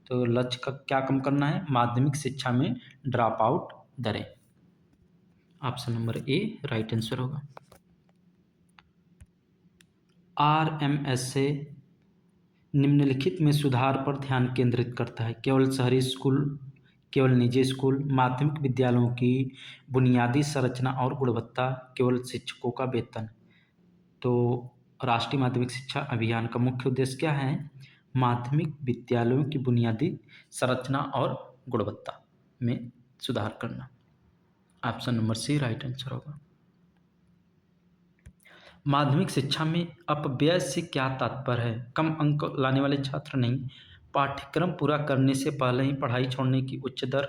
तो लक्ष्य का क्या कम करना है? माध्यमिक शिक्षा में ड्रॉप आउट दरें। Option number A right answer होगा। RMSA निम्नलिखित में सुधार पर ध्यान केंद्रित करता है। केवल शहरी स्कूल, केवल निजी स्कूल, माध्यमिक विद्यालयों की बुनियादी संरचना और गुणवत्ता, केवल शिक्षकों का वेतन। तो राष्ट्रीय माध्यमिक शिक्षा अभियान का मुख्य उद्देश्य क्या है? माध्यमिक विद्यालयों की बुनियादी संरचना और गुणवत्ता में सुधार करना। Option number C right answer होगा। माध्यमिक शिक्षा में अपव्यय से क्या तात्पर्य है? कम अंक लाने वाले छात्र नहीं, पाठ्यक्रम पूरा करने से पहले ही पढ़ाई छोड़ने की उच्च दर,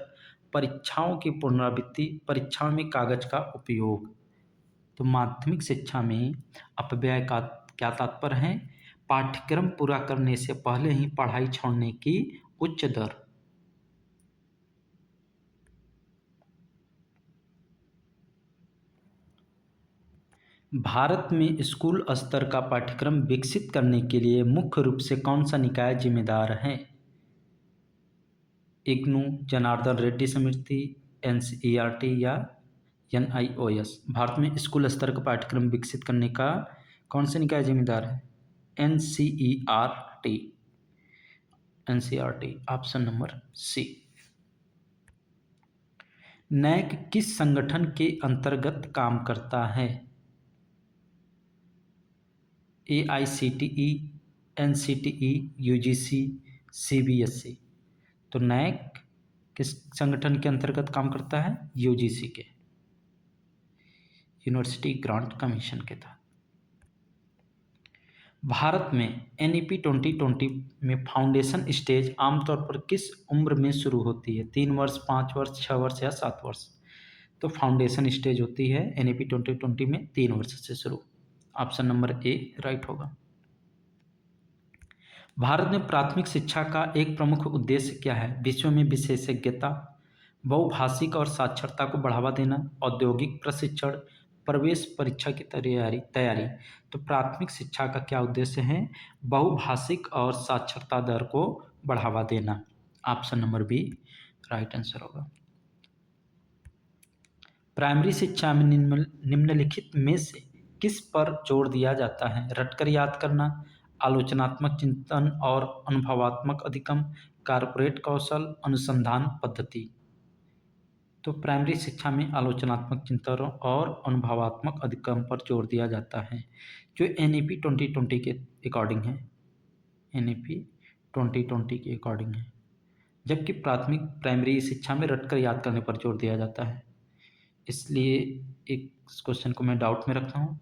परीक्षाओं की पुनरावृत्ति, परीक्षाओं में कागज का उपयोग। तो माध्यमिक शिक्षा में अपव्यय का क्या तात्पर्य है? पाठ्यक्रम पूरा करने से पहले ही पढ़ाई छोड़ने की उच्च दर। भारत में स्कूल स्तर का पाठ्यक्रम विकसित करने के लिए मुख्य रूप से कौन सा निकाय जिम्मेदार है? इग्नू, जनार्दन रेड्डी समिति, एनसीईआरटी या एनआईओएस? भारत में स्कूल स्तर का पाठ्यक्रम विकसित करने का कौन सा निकाय जिम्मेदार है? NCERT. NCERT option number C. NAAC किस संगठन के अंतर्गत काम करता है? AICTE, NCTE, UGC, CBSE? तो नैक किस संगठन के अंतर्गत काम करता है? यूजीसी के, यूनिवर्सिटी ग्रांट कमीशन के तहत। भारत में एनईपी 2020 में फाउंडेशन स्टेज आमतौर पर किस उम्र में शुरू होती है? 3 वर्ष, 5 वर्ष, 6 वर्ष या 7 वर्ष? तो फाउंडेशन स्टेज होती है एनईपी 2020 में 3 वर्ष से शुरू। ऑप्शन नंबर ए राइट होगा। भारत में प्राथमिक शिक्षा का एक प्रमुख उद्देश्य क्या है? विश्व में विशेषज्ञता, बहुभाषिक और साक्षरता को बढ़ावा देना, औद्योगिक प्रशिक्षण, प्रवेश परीक्षा की तैयारी। तो प्राथमिक शिक्षा का क्या उद्देश्य है? बहुभाषिक और साक्षरता दर को बढ़ावा देना। Option number B right answer होगा। प्राइमरी शिक्षा में निम्नलिखित में से किस पर जोर दिया जाता है? रटकर याद करना, आलोचनात्मक चिंतन और अनुभवात्मक अधिगम, कॉर्पोरेट कौशल, अनुसंधान पद्धति? तो प्राइमरी शिक्षा में आलोचनात्मक चिंतन और अनुभवात्मक अधिगम पर जोर दिया जाता है, जो एनईपी 2020 के अकॉर्डिंग है। एनईपी 2020 के अकॉर्डिंग है। जबकि प्राइमरी शिक्षा में रटकर याद करने पर जोर दिया जाता है। इसलिए एक क्वेश्चन को मैं डाउट में रखता हूँ।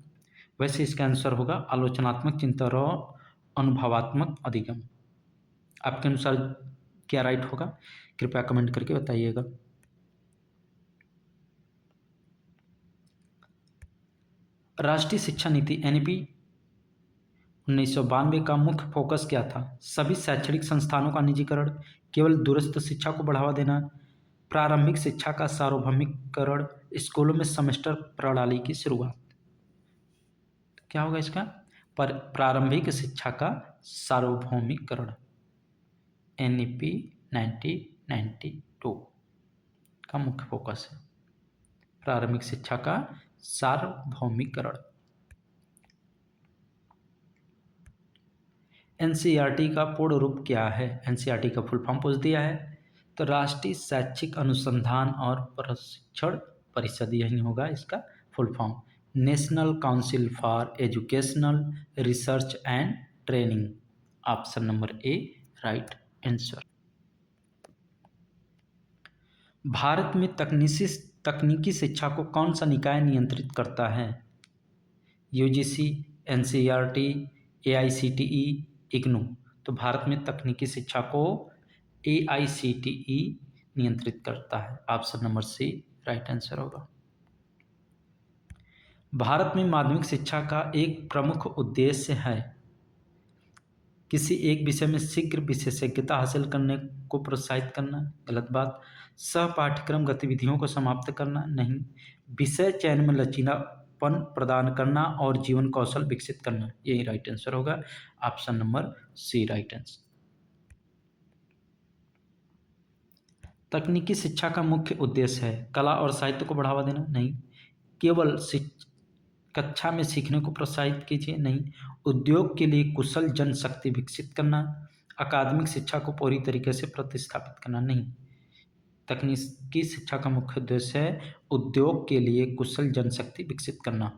वैसे इसका आंसर होगा आलोचनात्मक चिंतन और अनुभवात्मक अधिगम। आपके अनुसार क्या राइट होगा? कृपया कमेंट करके बताइएगा। राष्ट्रीय शिक्षा नीति एनईपी 1992 का मुख्य फोकस क्या था? सभी शैक्षणिक संस्थानों का निजीकरण, केवल दूरस्थ शिक्षा को बढ़ावा देना, प्रारंभिक शिक्षा का सार्वभौमिकरण, स्कूलों में सेमेस्टर प्रणाली की शुरुआत। क्या होगा इसका? प्रारंभिक शिक्षा का सार्वभौमिकरण, एनईपी 1992 का मुख्य फोकस है प्रारंभिक शिक्षा का सार्वभौमिकरण। एनसीईआरटी का पूर्ण रूप क्या है? एनसीईआरटी का फुल फॉर्म पूछ दिया है, तो राष्ट्रीय शैक्षिक अनुसंधान और प्रशिक्षण परिषद, यही होगा इसका full form. National council for educational research and training. Option number A right answer. Bharat में तकनीकी शिक्षा को कौन सा निकाय नियंत्रित करता है? UGC, NCERT, AICTE, IGNOU? तो भारत में तकनीकी शिक्षा को एआईसीटीई नियंत्रित करता है। Option number C right answer होगा। भारत में माध्यमिक शिक्षा का एक प्रमुख उद्देश्य है किसी एक विषय में शीघ्र विशेषज्ञता हासिल करने को प्रोत्साहित करना। गलत बात। सह पाठ्यक्रम गतिविधियों को समाप्त करना। नहीं। विषय चयन में लचीलापन प्रदान करना और जीवन कौशल विकसित करना, यही राइट आंसर होगा। Option number C right answer. तकनीकी शिक्षा का मुख्य उद्देश्य है कला और साहित्य को बढ़ावा देना। नहीं। केवल कक्षा में सीखने को प्रोत्साहित कीजिए। नहीं। उद्योग के लिए कुशल जनशक्ति विकसित करना। अकादमिक शिक्षा को पूरी तरीके से प्रतिस्थापित करना। नहीं। तकनीकी शिक्षा का मुख्य उद्देश्य है उद्योग के लिए कुशल जनशक्ति विकसित करना।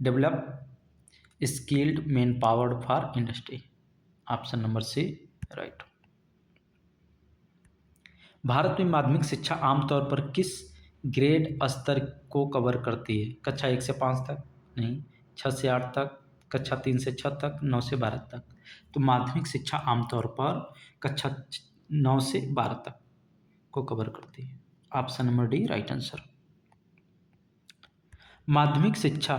Develop skilled manpower for industry. Option number C right. Bharat में माध्यमिक शिक्षा आमतौर पर किस ग्रेड स्तर को कवर करती है? कक्षा 1 से 5 तक? नहीं। 6 से 8 तक? कक्षा 3 से 6 तक? 9 से 12 तक? तो माध्यमिक शिक्षा आमतौर पर कक्षा 9 से 12 तक को कवर करती है। Option number D right answer. माध्यमिक शिक्षा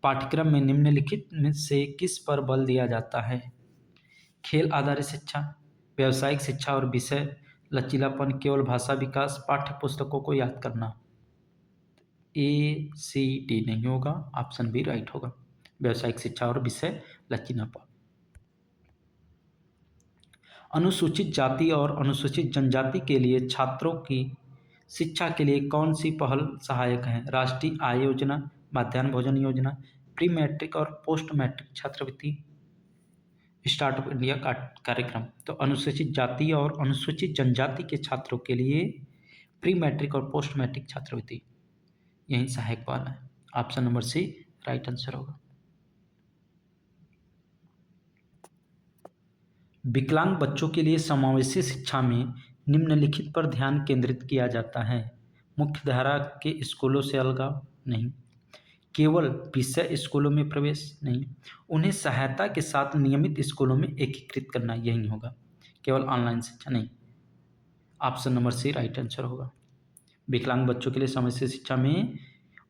पाठ्यक्रम में निम्नलिखित में से किस पर बल दिया जाता है? खेल आधारित शिक्षा, व्यावसायिक शिक्षा और विषय लचीलापन, केवल भाषा विकास, पाठ्य पुस्तकों को याद करना। ए सी डी नहीं होगा, ऑप्शन बी राइट होगा। व्यावसायिक शिक्षा और विषय लचीलापन। अनुसूचित जाति और अनुसूचित जनजाति के लिए छात्रों की शिक्षा के लिए कौन सी पहल सहायक है? राष्ट्रीय आय योजना, मध्याह्न भोजन योजना, प्री मैट्रिक और पोस्ट मैट्रिक छात्रवृत्ति, स्टार्टअप इंडिया कार्यक्रम। तो अनुसूचित जाति और अनुसूचित जनजाति के छात्रों के लिए प्री मैट्रिक और पोस्ट मैट्रिक छात्रवृत्ति यही सहायक पहल है। Option number C right answer होगा। विकलांग बच्चों के लिए समावेशी शिक्षा में निम्नलिखित पर ध्यान केंद्रित किया जाता है। मुख्यधारा के स्कूलों से अलगाव नहीं, केवल विषय स्कूलों में प्रवेश नहीं, उन्हें सहायता के साथ नियमित स्कूलों में एकीकृत करना यही होगा, केवल ऑनलाइन शिक्षा नहीं। Option number C right answer होगा। विकलांग बच्चों के लिए समावेशी शिक्षा में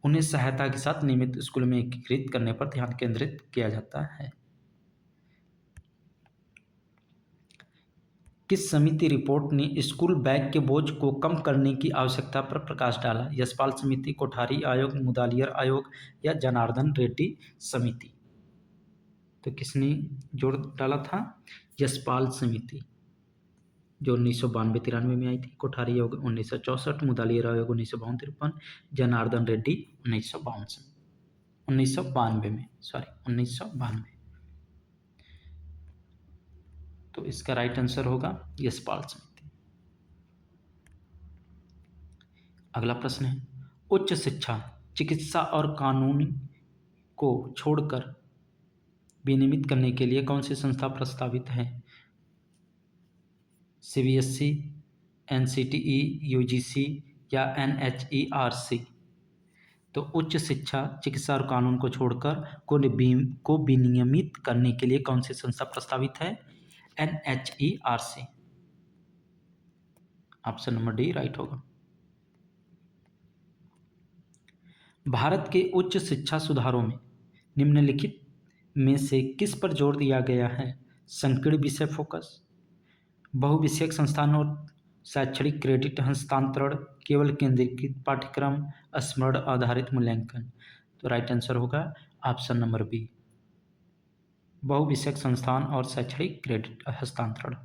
उन्हें सहायता के साथ नियमित स्कूलों में एकीकृत करने पर ध्यान केंद्रित किया जाता है। किस समिति रिपोर्ट ने स्कूल बैग के बोझ को कम करने की आवश्यकता पर प्रकाश डाला? यशपाल समिति, कोठारी आयोग, मुदालियर आयोग या जनार्दन रेड्डी समिति? तो किसने जोर डाला था? यशपाल समिति, जो 1992-93 में आई थी। कोठारी आयोग 1964, मुदालियर आयोग 1952-53, जनार्दन रेड्डी 1992 में, सॉरी 1992। तो इसका राइट आंसर होगा यशपाल समिति। अगला प्रश्न है, उच्च शिक्षा, चिकित्सा और कानून को छोड़कर विनियमित करने के लिए कौन सी संस्था प्रस्तावित है? सीबीएसई, एनसीटीई, यूजीसी या एनएचईआरसी? तो उच्च शिक्षा, चिकित्सा और कानून को छोड़कर को विनियमित करने के लिए कौन सी संस्था प्रस्तावित है? NHERC. Option number D right होगा। भारत के उच्च शिक्षा सुधारों में निम्नलिखित में से किस पर जोर दिया गया है? संकीर्ण विषय फोकस, बहुविषयक संस्थान और शैक्षणिक क्रेडिट हस्तांतरण, केवल केंद्रीकृत पाठ्यक्रम, स्मरण आधारित मूल्यांकन? तो राइट आंसर होगा ऑप्शन नंबर बी, बहुविषयक संस्थान और शैक्षणिक क्रेडिट हस्तांतरण।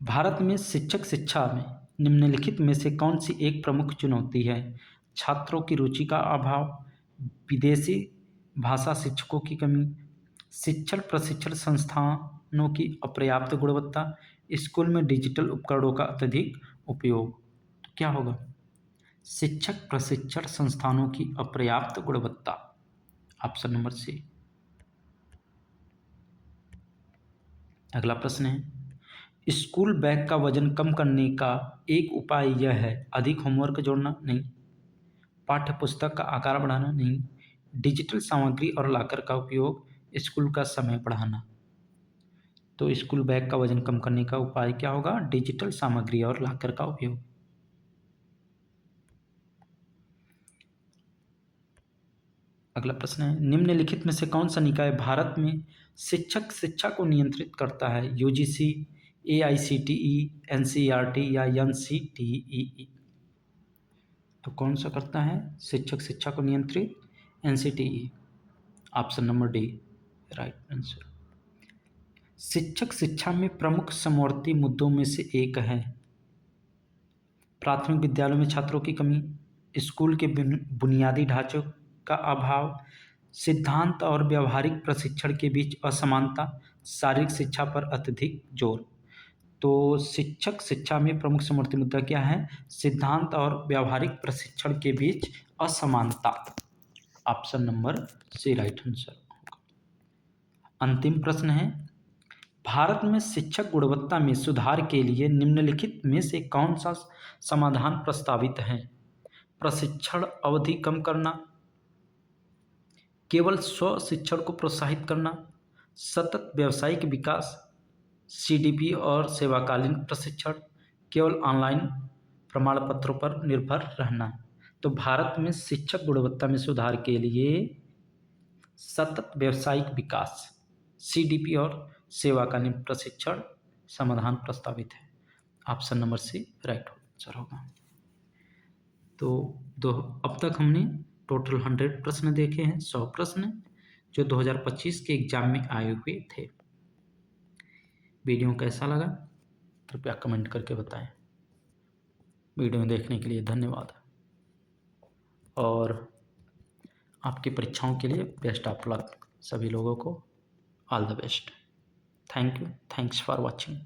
भारत में शिक्षक शिक्षा में निम्नलिखित में से कौन सी एक प्रमुख चुनौती है? छात्रों की रुचि का अभाव, विदेशी भाषा शिक्षकों की कमी, शिक्षण प्रशिक्षण संस्थानों की अपर्याप्त गुणवत्ता, स्कूल में डिजिटल उपकरणों का अत्यधिक उपयोग? तो क्या होगा? शिक्षक प्रशिक्षण संस्थानों की अपर्याप्त गुणवत्ता, ऑप्शन नंबर सी। अगला प्रश्न है, स्कूल बैग का वजन कम करने का एक उपाय यह है? अधिक होमवर्क जोड़ना? नहीं। पाठ्य पुस्तक का आकार बढ़ाना? नहीं। डिजिटल सामग्री और लॉकर का उपयोग, स्कूल का समय बढ़ाना? तो स्कूल बैग का वजन कम करने का उपाय क्या होगा? डिजिटल सामग्री और लॉकर का उपयोग। अगला प्रश्न है, निम्नलिखित में से कौन सा निकाय भारत में शिक्षक शिक्षा को नियंत्रित करता है? यूजीसी, एआईसीटीई, एनसीईआरटी या एनसीटीई? तो कौन सा करता है शिक्षक शिक्षा को नियंत्रित? NCTE. Option number D right answer. शिक्षक शिक्षा में प्रमुख समवर्ती मुद्दों में से एक है प्राथमिक विद्यालयों में छात्रों की कमी, स्कूल के बुनियादी ढांचों का अभाव, सिद्धांत और व्यावहारिक प्रशिक्षण के बीच असमानता, शारीरिक शिक्षा पर अत्यधिक जोर। तो शिक्षक शिक्षा में प्रमुख समवर्ती मुद्दा क्या है? सिद्धांत और व्यावहारिक प्रशिक्षण के बीच असमानता। Option number C right answer. अंतिम प्रश्न है, भारत में शिक्षक गुणवत्ता में सुधार के लिए निम्नलिखित में से कौन सा समाधान प्रस्तावित है? प्रशिक्षण अवधि कम करना, केवल स्व शिक्षण को प्रोत्साहित करना, सतत व्यावसायिक विकास, सीडीपी और सेवाकालीन प्रशिक्षण, केवल ऑनलाइन प्रमाण पत्रों पर निर्भर रहना? तो भारत में शिक्षक गुणवत्ता में सुधार के लिए सतत व्यावसायिक विकास, सीडीपी और सेवाकालीन प्रशिक्षण समाधान प्रस्तावित है। Option number C right answer होगा। तो तो अब तक हमने टोटल 100 प्रश्न देखे हैं, 100 प्रश्न जो 2025 के एग्जाम में आए हुए थे। वीडियो कैसा लगा कृपया कमेंट करके बताएं। वीडियो देखने के लिए धन्यवाद और आपकी परीक्षाओं के लिए बेस्ट ऑफ लक सभी लोगों को। All the best. Thank you. Thanks for watching.